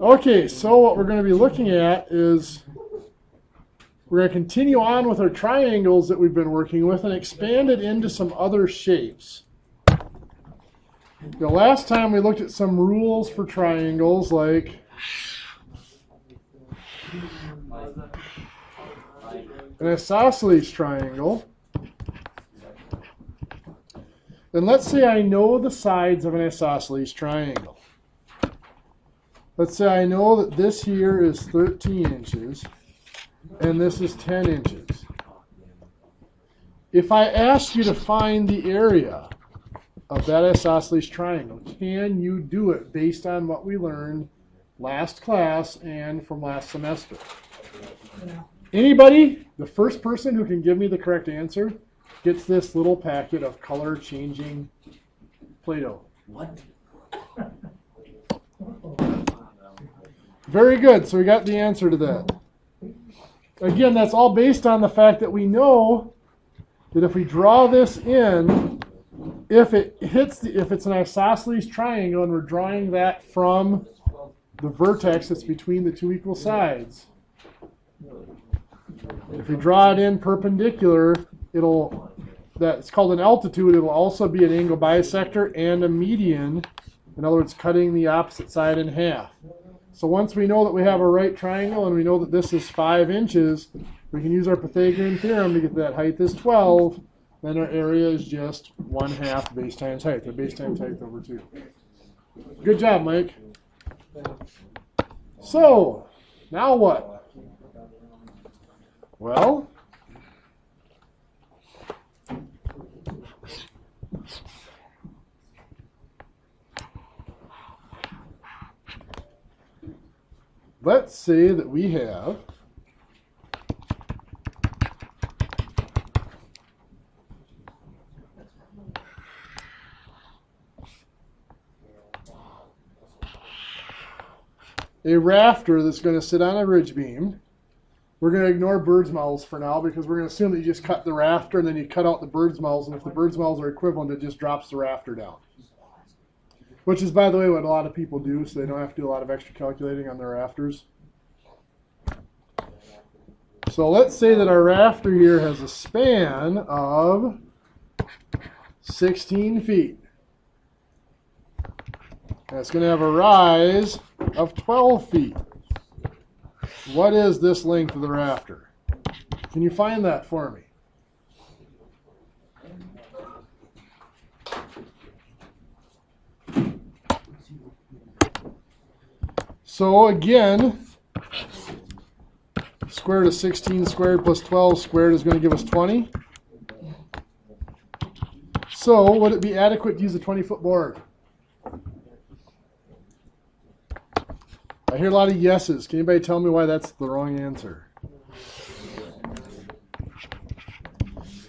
Okay, so what we're going to be looking at is we're going to continue on with our triangles that we've been working with and expand it into some other shapes. The last time we looked at some rules for triangles like an isosceles triangle. And let's say I know the sides of an isosceles triangle. Let's say I know that this here is 13 inches and this is 10 inches. If I ask you to find the area of that isosceles triangle, can you do it based on what we learned last class and from last semester? Anybody? The first person who can give me the correct answer gets this little packet of color changing Play-Doh. What? Very good. So we got the answer to that. Again, that's all based on the fact that we know that if we draw this in, if it's an isosceles triangle and we're drawing that from the vertex that's between the two equal sides, if we draw it in perpendicular, that's called an altitude. It'll also be an angle bisector and a median. In other words, cutting the opposite side in half. So once we know that we have a right triangle and we know that this is 5 inches, we can use our Pythagorean theorem to get that height is 12. Then our area is just 1/2 base times height, or base times height over 2. Good job, Mike. So, now what? Well, let's say that we have a rafter that's going to sit on a ridge beam. We're going to ignore birds' mouths for now because we're going to assume that you just cut the rafter and then you cut out the birds' mouths, and if the birds' mouths are equivalent, it just drops the rafter down. Which is, by the way, what a lot of people do, so they don't have to do a lot of extra calculating on their rafters. So let's say that our rafter here has a span of 16 feet. And it's going to have a rise of 12 feet. What is this length of the rafter? Can you find that for me? So again, square root of 16 squared plus 12 squared is going to give us 20. So would it be adequate to use a 20-foot board? I hear a lot of yeses. Can anybody tell me why that's the wrong answer?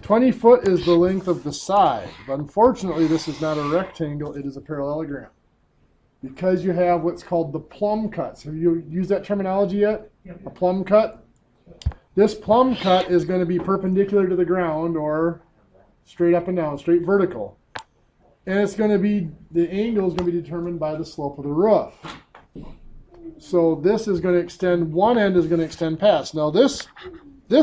20 foot is the length of the side. But unfortunately, this is not a rectangle. It is a parallelogram. Because you have what's called the plumb cuts. Have you used that terminology yet? Yep. A plumb cut? This plumb cut is going to be perpendicular to the ground or straight up and down, straight vertical. And it's going to be, the angle is going to be determined by the slope of the roof. So this is going to extend, one end is going to extend past. Now this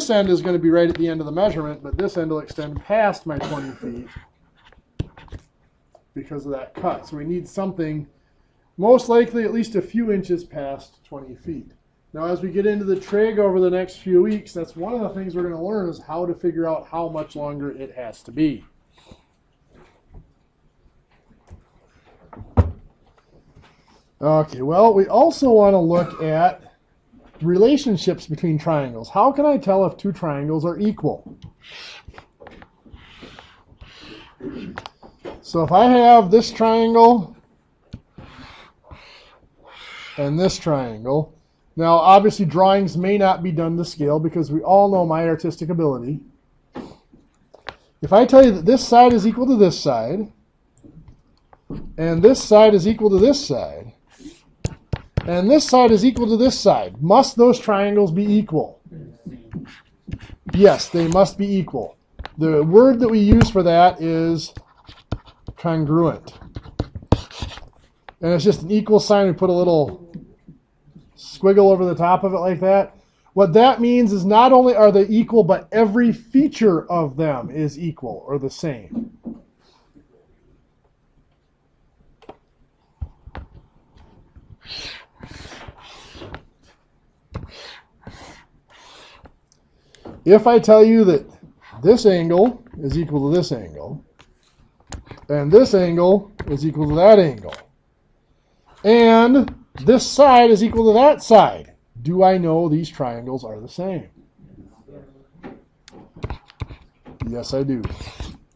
end is going to be right at the end of the measurement, but this end will extend past my 20 feet because of that cut. So we need something most likely at least a few inches past 20 feet. Now as we get into the trig over the next few weeks, that's one of the things we're going to learn is how to figure out how much longer it has to be. Okay, well, we also want to look at relationships between triangles. How can I tell if two triangles are equal? So if I have this triangle and this triangle, now obviously drawings may not be done to scale because we all know my artistic ability. If I tell you that this side is equal to this side, and this side is equal to this side, and this side is equal to this side, must those triangles be equal? Yes, they must be equal. The word that we use for that is congruent. And it's just an equal sign. We put a little squiggle over the top of it like that. What that means is not only are they equal, but every feature of them is equal or the same. If I tell you that this angle is equal to this angle, and this angle is equal to that angle, and this side is equal to that side, do I know these triangles are the same? Yes, I do.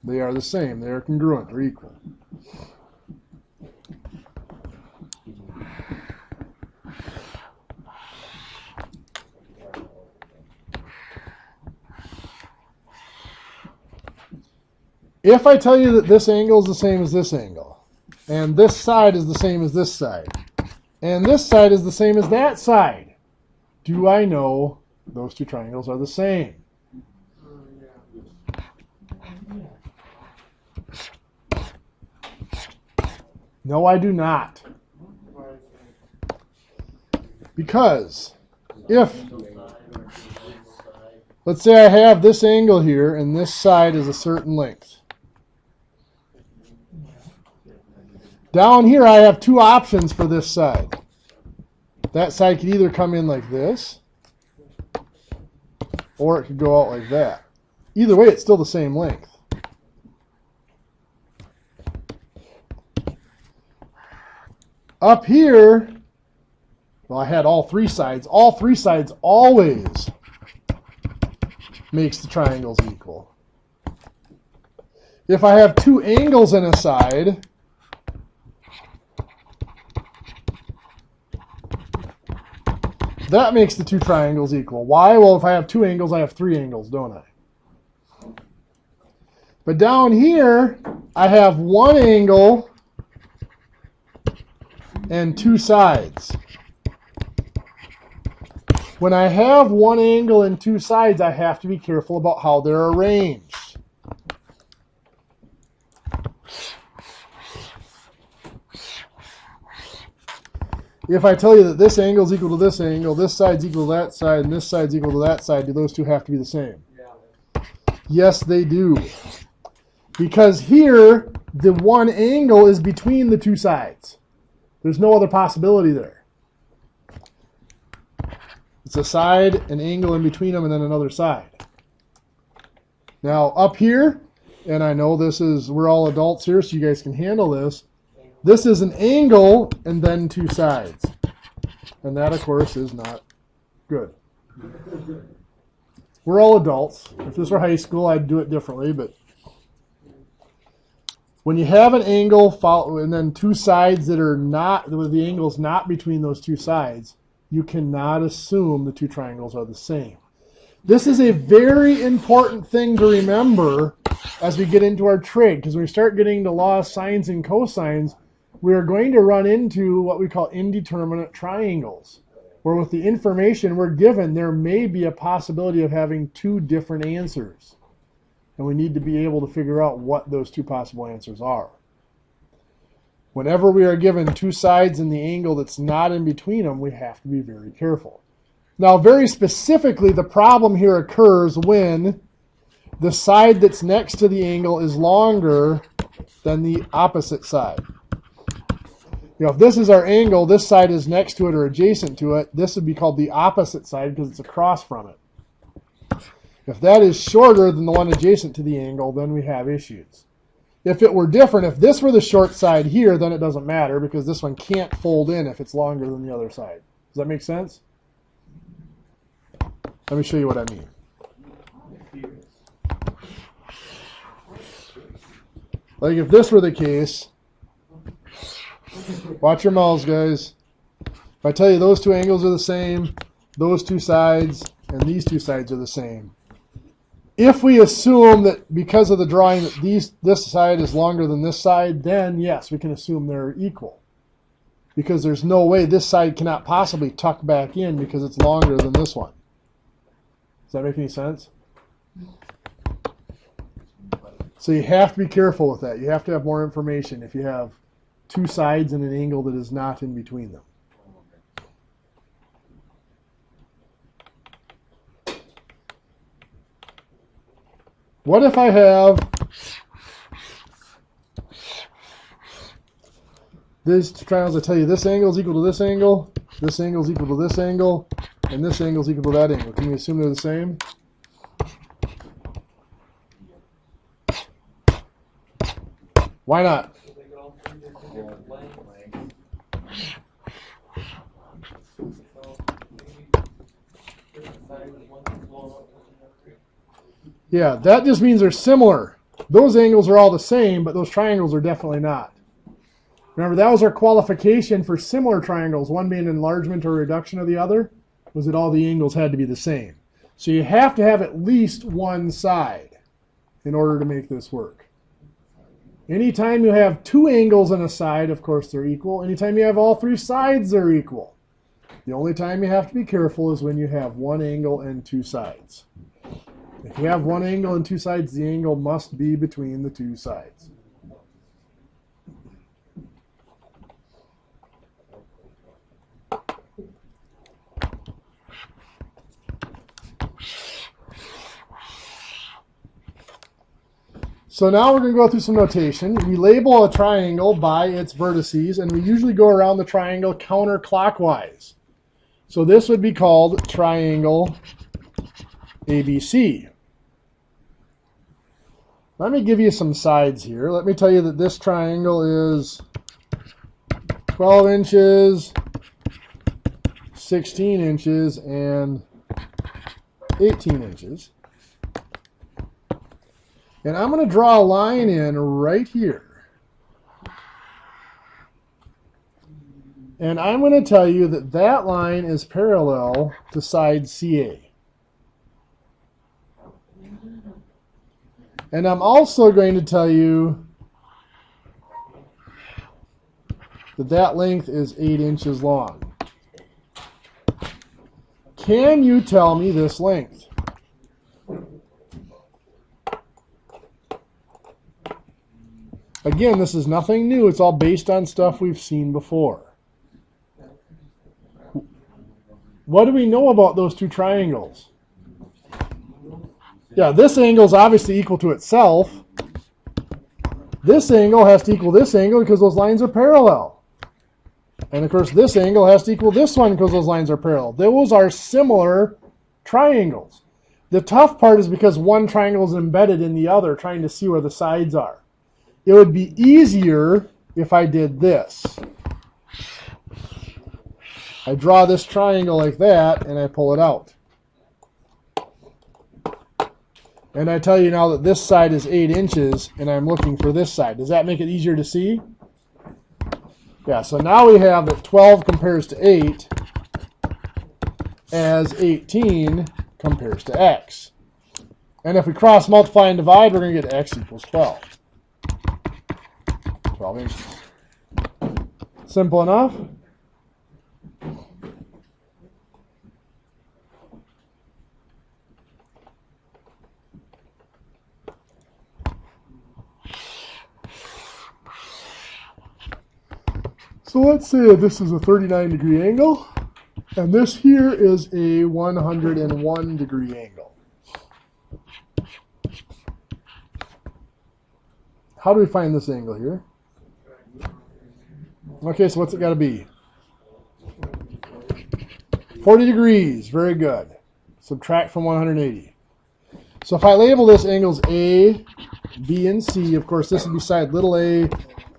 They are the same. They are congruent. They're equal. If I tell you that this angle is the same as this angle, and this side is the same as this side, and this side is the same as that side, do I know those two triangles are the same? No, I do not. Because if, let's say I have this angle here, and this side is a certain length. Down here, I have two options for this side. That side could either come in like this, or it could go out like that. Either way, it's still the same length. Up here, well, I had all three sides. All three sides always makes the triangles equal. If I have two angles in a side, that makes the two triangles equal. Why? Well, if I have two angles, I have three angles, don't I? But down here, I have one angle and two sides. When I have one angle and two sides, I have to be careful about how they're arranged. If I tell you that this angle is equal to this angle, this side's equal to that side, and this side's equal to that side, do those two have to be the same? Yeah. Yes, they do. Because here, the one angle is between the two sides. There's no other possibility there. It's a side, an angle in between them, and then another side. Now, up here, and I know this is, we're all adults here, so you guys can handle this. This is an angle and then two sides. And that, of course, is not good. We're all adults. If this were high school, I'd do it differently, but when you have an angle and then two sides that are not, the angle's not between those two sides, you cannot assume the two triangles are the same. This is a very important thing to remember as we get into our trig, because when we start getting into law of sines and cosines, we are going to run into what we call indeterminate triangles, where with the information we're given, there may be a possibility of having two different answers. And we need to be able to figure out what those two possible answers are. Whenever we are given two sides and the angle that's not in between them, we have to be very careful. Now, very specifically, the problem here occurs when the side that's next to the angle is longer than the opposite side. You know, if this is our angle, this side is next to it or adjacent to it, this would be called the opposite side because it's across from it. If that is shorter than the one adjacent to the angle, then we have issues. If it were different, if this were the short side here, then it doesn't matter because this one can't fold in if it's longer than the other side. Does that make sense? Let me show you what I mean. Like if this were the case, watch your mouths, guys. If I tell you those two angles are the same, those two sides, and these two sides are the same. If we assume that because of the drawing that this side is longer than this side, then yes, we can assume they're equal. Because there's no way this side cannot possibly tuck back in because it's longer than this one. Does that make any sense? So you have to be careful with that. You have to have more information if you have two sides and an angle that is not in between them. What if I have these triangles that tell you this angle is equal to this angle is equal to this angle, and this angle is equal to that angle? Can we assume they're the same? Why not? Yeah, that just means they're similar. Those angles are all the same, but those triangles are definitely not. Remember, that was our qualification for similar triangles, one being enlargement or reduction of the other, was that all the angles had to be the same. So you have to have at least one side in order to make this work. Anytime you have two angles on a side, of course they're equal. Anytime you have all three sides, they're equal. The only time you have to be careful is when you have one angle and two sides. If you have one angle and two sides, the angle must be between the two sides. So now we're going to go through some notation. We label a triangle by its vertices, and we usually go around the triangle counterclockwise. So this would be called triangle ABC. Let me give you some sides here. Let me tell you that this triangle is 12 inches, 16 inches, and 18 inches. And I'm going to draw a line in right here. And I'm going to tell you that that line is parallel to side CA. And I'm also going to tell you that that length is 8 inches long. Can you tell me this length? Again, this is nothing new. It's all based on stuff we've seen before. What do we know about those two triangles? Yeah, this angle is obviously equal to itself. This angle has to equal this angle because those lines are parallel. And of course, this angle has to equal this one because those lines are parallel. Those are similar triangles. The tough part is because one triangle is embedded in the other, trying to see where the sides are. It would be easier if I did this. I draw this triangle like that, and I pull it out. And I tell you now that this side is 8 inches, and I'm looking for this side. Does that make it easier to see? Yeah, so now we have that 12 compares to 8 as 18 compares to x. And if we cross multiply and divide, we're going to get x equals 12. 12 inches. Simple enough. So let's say this is a 39-degree angle, and this here is a 101-degree angle. How do we find this angle here? Okay, so what's it got to be? 40 degrees. Very good. Subtract from 180. So if I label this angles A, B, and C, of course this would be side little a,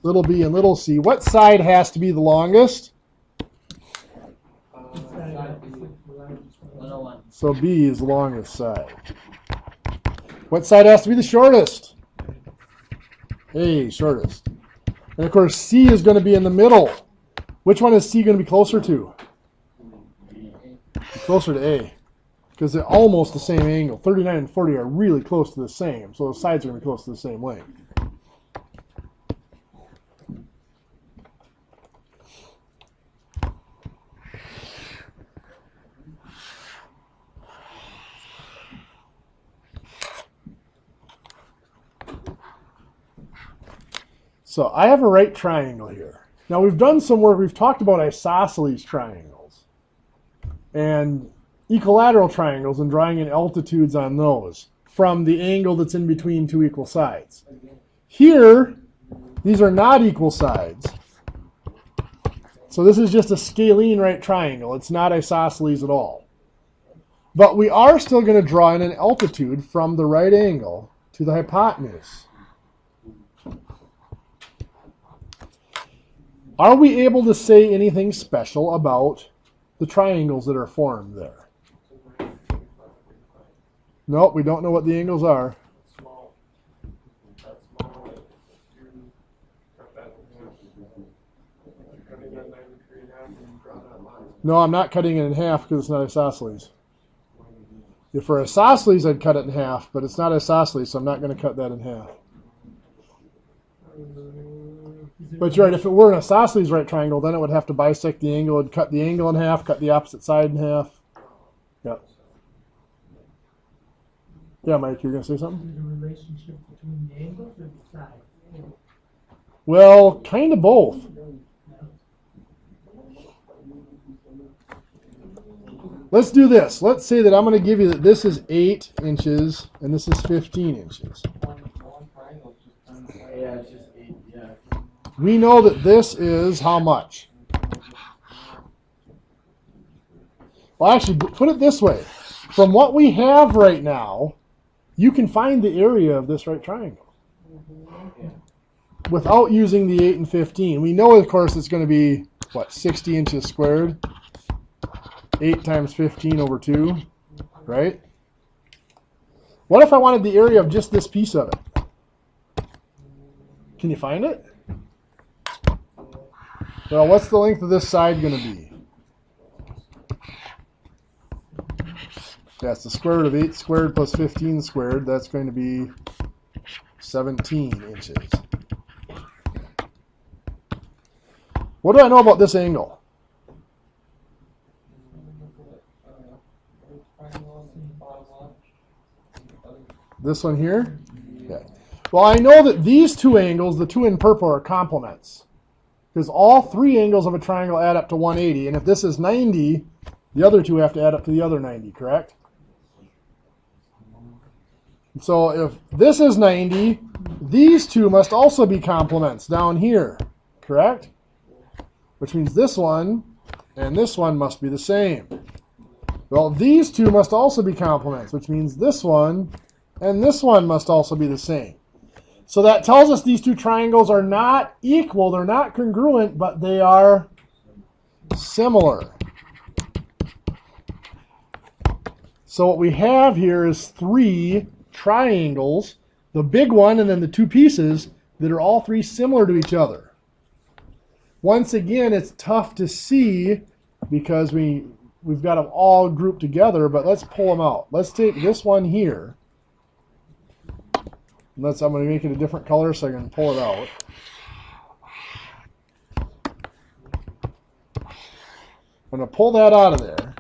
little b, and little c. What side has to be the longest? So B is the longest side. What side has to be the shortest? A, shortest. And of course C is going to be in the middle. Which one is C going to be closer to? Closer to A. Because they're almost the same angle. 39 and 40 are really close to the same. So the sides are going to be close to the same length. So I have a right triangle here. Now we've done some work. We've talked about isosceles triangles and equilateral triangles and drawing in altitudes on those. from the angle that's in between two equal sides. Here, these are not equal sides. So this is just a scalene right triangle. It's not isosceles at all. But we are still going to draw in an altitude from the right angle to the hypotenuse. Are we able to say anything special about the triangles that are formed there? Nope, we don't know what the angles are. No, I'm not cutting it in half because it's not isosceles. If for isosceles, I'd cut it in half, but it's not isosceles, so I'm not going to cut that in half. But you're right, if it were an isosceles right triangle, then it would have to bisect the angle. It would cut the angle in half, cut the opposite side in half. Yep. Yeah, Mike, you're going to say something? Is there a relationship between the angles or the sides? Well, kind of both. Let's do this. Let's say that I'm going to give you that this is 8 inches and this is 15 inches. Yeah, it's just 8, yeah. We know that this is how much? Well, actually, put it this way. From what we have right now, you can find the area of this right triangle without using the 8 and 15. We know, of course, it's going to be, what, 60 inches squared? 8 times 15 over 2, right? What if I wanted the area of just this piece of it? Can you find it? Well, what's the length of this side going to be? That's the square root of 8 squared plus 15 squared. That's going to be 17 inches. What do I know about this angle? This one here? Okay. Well, I know that these two angles, the two in purple, are complements. Because all three angles of a triangle add up to 180. And if this is 90, the other two have to add up to the other 90, correct? So if this is 90, these two must also be complements down here, correct? Which means this one and this one must be the same. Well, these two must also be complements, which means this one and this one must also be the same. So that tells us these two triangles are not equal, they're not congruent, but they are similar. So what we have here is 3 triangles, the big one and then the 2 pieces that are all 3 similar to each other. Once again, it's tough to see because we've got them all grouped together, but let's pull them out. Let's take this one here. I'm going to make it a different color so I can pull it out. I'm going to pull that out of there.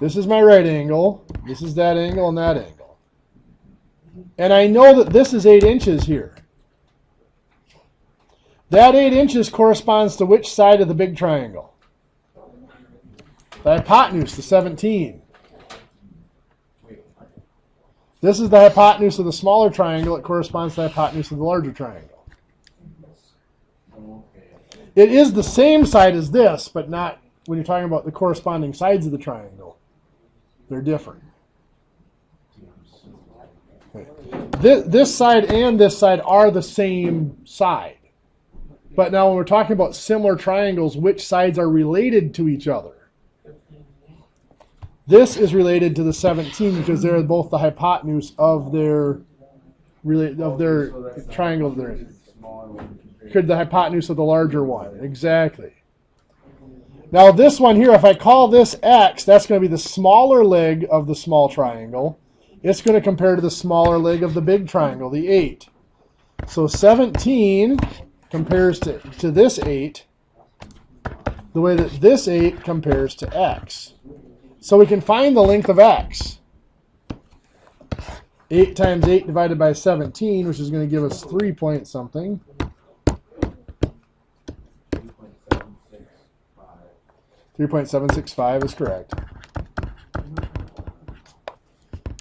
This is my right angle. This is that angle and that angle. And I know that this is 8 inches here. That 8 inches corresponds to which side of the big triangle? The hypotenuse, the 17. This is the hypotenuse of the smaller triangle. It corresponds to the hypotenuse of the larger triangle. It is the same side as this, but not when you're talking about the corresponding sides of the triangle. They're different. Okay. This side and this side are the same side. But now when we're talking about similar triangles, which sides are related to each other? This is related to the 17 because they're both the hypotenuse of their triangle they're in. Could the hypotenuse of the larger one. Exactly. Now this one here, if I call this X, that's going to be the smaller leg of the small triangle. It's going to compare to the smaller leg of the big triangle, the 8. So 17 compares to this 8 the way that this 8 compares to X. So we can find the length of X. 8 times 8 divided by 17, which is going to give us 3 point something. 3.765 is correct.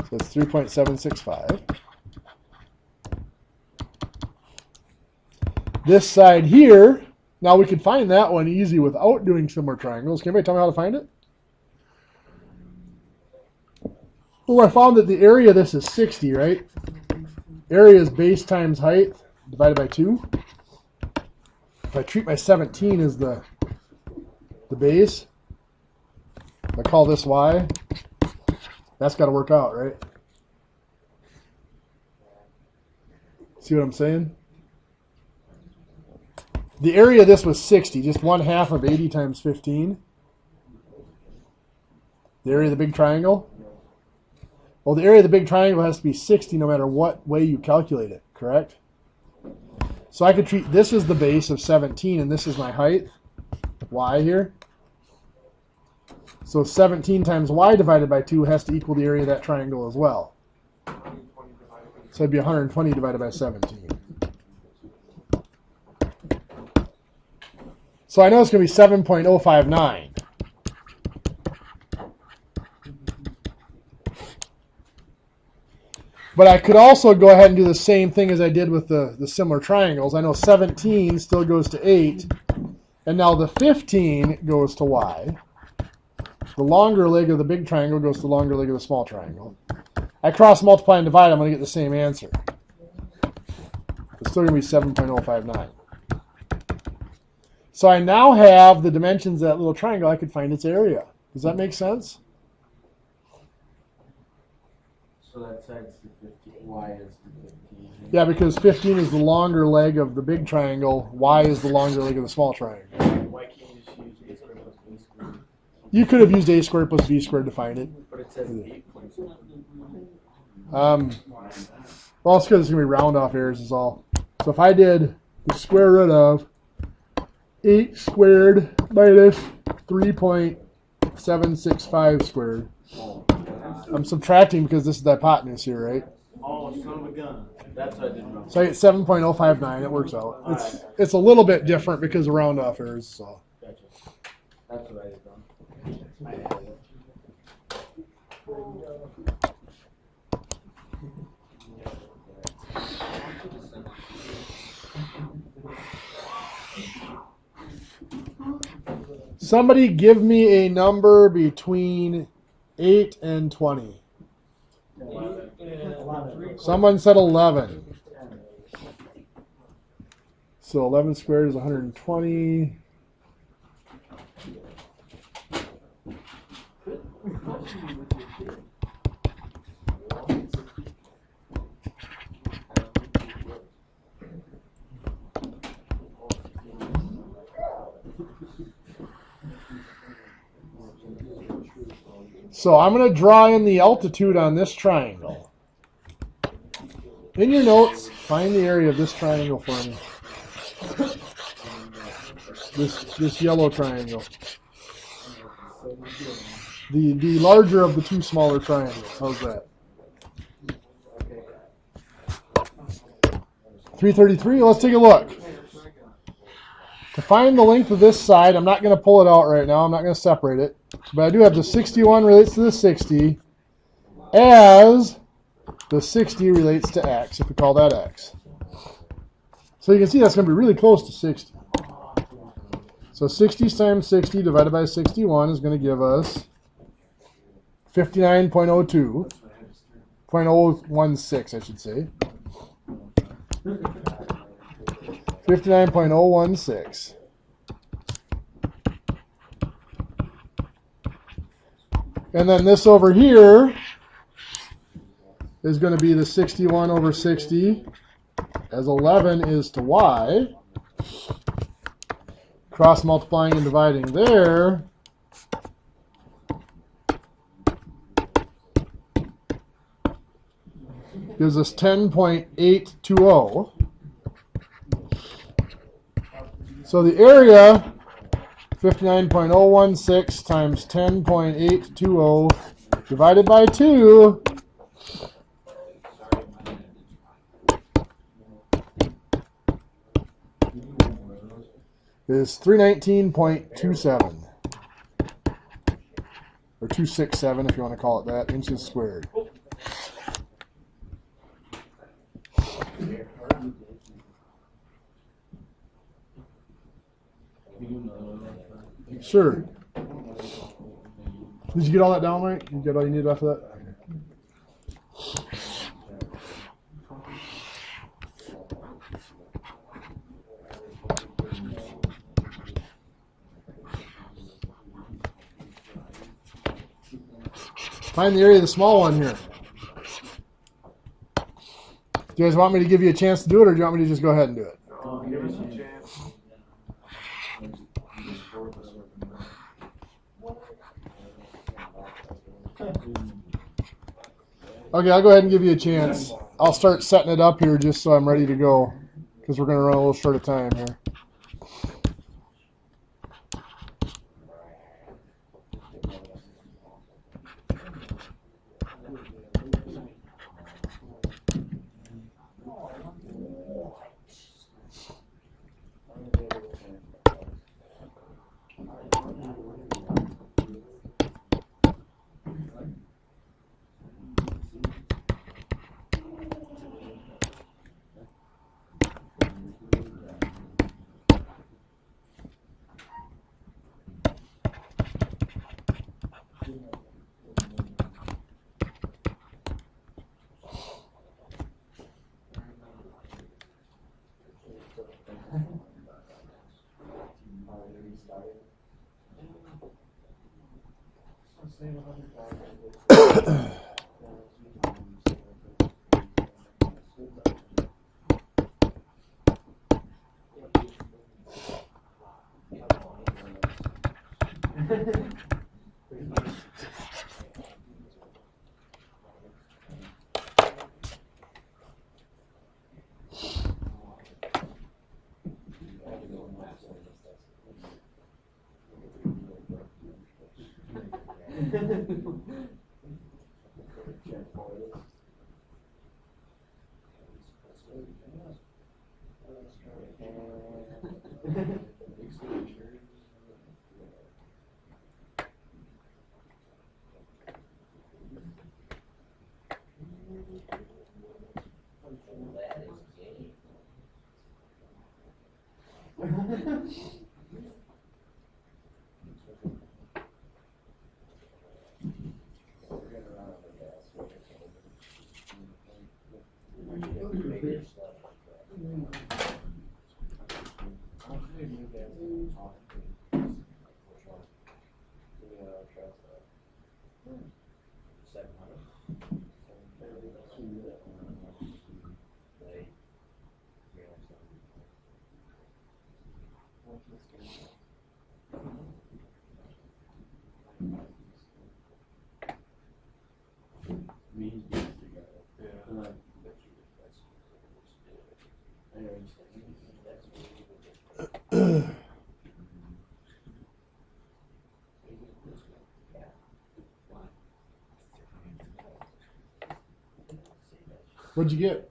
So it's 3.765. This side here, now we could find that one easy without doing similar triangles. Can anybody tell me how to find it? Well, I found that the area of this is 60, right? Area is base times height divided by 2. If I treat my 17 as the base, if I call this y, that's got to work out, right? See what I'm saying? The area of this was 60, just 1/2 of 80 times 15. The area of the big triangle. Well, the area of the big triangle has to be 60 no matter what way you calculate it, correct? So I could treat this as the base of 17, and this is my height, y here. So 17 times y divided by 2 has to equal the area of that triangle as well. So it'd be 120 divided by 17. So I know it's going to be 7.059. But I could also go ahead and do the same thing as I did with the similar triangles. I know 17 still goes to 8, and now the 15 goes to y. The longer leg of the big triangle goes to the longer leg of the small triangle. I cross multiply and divide, I'm going to get the same answer. It's still going to be 7.059. So I now have the dimensions of that little triangle. I could find its area. Does that make sense? So that side's the 15, y is the 15. Yeah, because 15 is the longer leg of the big triangle. Y is the longer leg of the small triangle. Why can't you just use a squared plus b squared? You could have used a squared plus b squared to find it. But it says 8 points. Well, it's because it's going to be round off errors is all. So if I did the square root of 8 squared minus 3.765 squared. I'm subtracting because this is the hypotenuse here, right? Oh, son of a gun. That's what I did wrong. So I get 7.059. It works out. It's a little bit different because of round off errors. So. Gotcha. That's what I did wrong. I added it. Somebody give me a number between 8 and 20. 11. Someone said 11. So 11 squared is 120. So I'm going to draw in the altitude on this triangle. In your notes, find the area of this triangle for me. This yellow triangle. The larger of the two smaller triangles. How's that? 333. Let's take a look. To find the length of this side, I'm not going to pull it out right now. I'm not going to separate it. But I do have the 61 relates to the 60 as the 60 relates to x, if we call that x. So you can see that's going to be really close to 60. So 60 times 60 divided by 61 is going to give us 59.02. 0.016, I should say. 59.016. And then this over here is going to be the 61 over 60, as 11 is to y. Cross multiplying and dividing there. Gives us 10.820. So the area, 59.016 times 10.820 divided by 2 is 319.27. Or 267 if you want to call it that, inches squared. Sure. Did you get all that down, Mike? You get all you need after that? Find the area of the small one here. Do you guys want me to give you a chance to do it, or do you want me to just go ahead and do it? Give us a chance. Okay, I'll go ahead and give you a chance. I'll start setting it up here just so I'm ready to go, because we're going to run a little short of time here. What'd you get?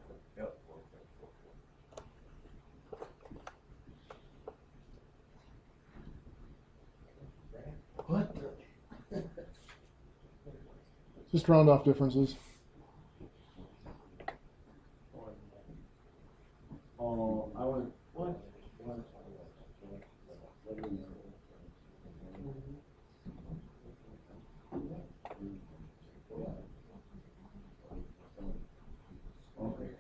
What? Just round off differences. Oh, I went, what? Okay.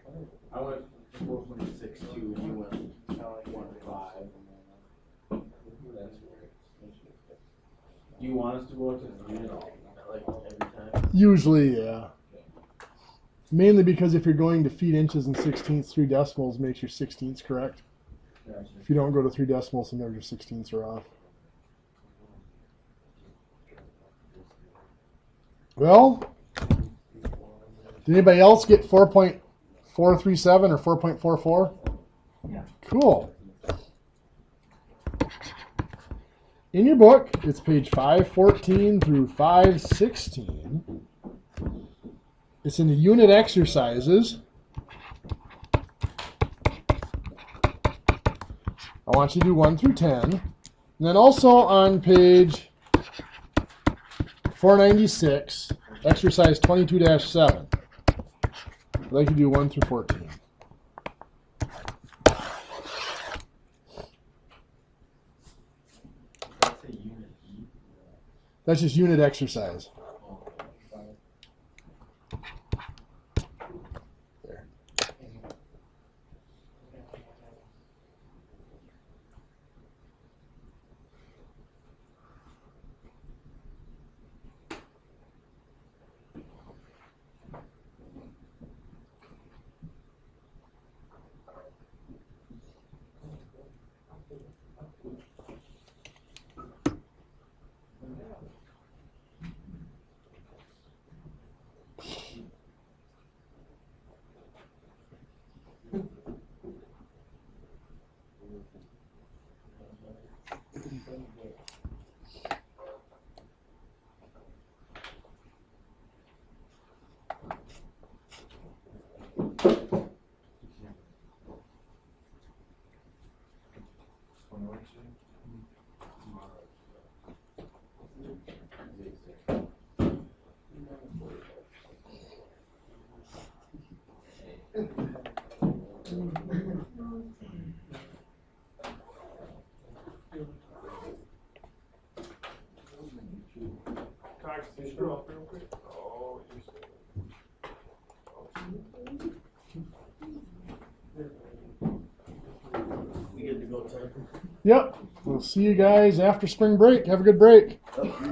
I went 4.62 and you went 1.5. That's weird. Do you want us to go to the unit like every time? Usually, yeah. Mainly because if you're going to feet, inches, and sixteenths, 3 decimals makes your sixteenths correct. Gotcha. If you don't go to 3 decimals, then your sixteenths are off. Well, did anybody else get 4.437 or 4.44? Yeah. Cool. In your book, it's page 514 through 516. It's in the unit exercises. I want you to do 1 through 10. And then also on page 496, exercise 22-7. I'd like you to do 1 through 14. That's a unit. That's just unit exercise. There. We good to go, Ted? Yep. We'll see you guys after spring break. Have a good break.